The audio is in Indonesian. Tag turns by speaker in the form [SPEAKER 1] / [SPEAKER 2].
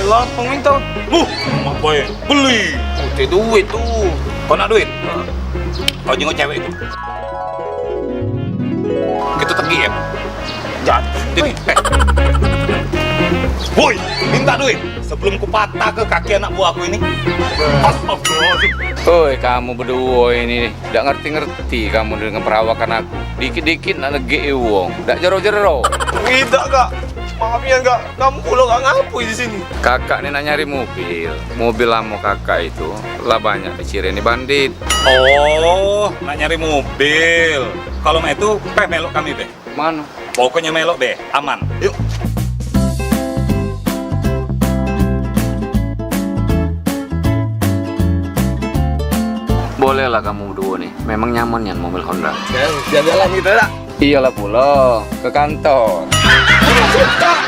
[SPEAKER 1] lah, minta.
[SPEAKER 2] Apa ya? Beli.
[SPEAKER 1] Udah duit tuh.
[SPEAKER 2] Kau nak duit? Kau jenguk cewek itu. Kita tegi ya. Jadi, woi, minta duit sebelum ku patah ke kaki anak buahku ini. Astagfirullahaladzim.
[SPEAKER 3] Oi, kamu berdua ini tidak ngerti-ngerti kamu dengan perawakan aku. Dikit-dikit nak legi uang, tidak jero-jero.
[SPEAKER 1] Tidak, Kak. Maaf ya, Kak. Kamu pulau gak ngapui di sini.
[SPEAKER 3] Kakak ini nak nyari mobil lama kakak itu lah banyak diciri ini bandit.
[SPEAKER 2] Oh, nak nyari mobil. Kalau itu, melok kami, Be.
[SPEAKER 3] Mana?
[SPEAKER 2] Pokoknya melok, Be. Aman. Yuk.
[SPEAKER 3] Bolehlah kamu berdua nih, memang nyaman ya mobil Honda.
[SPEAKER 1] Jalan-jalan gitu, Kak.
[SPEAKER 3] Iyalah pula, ke kantor.
[SPEAKER 1] Kak,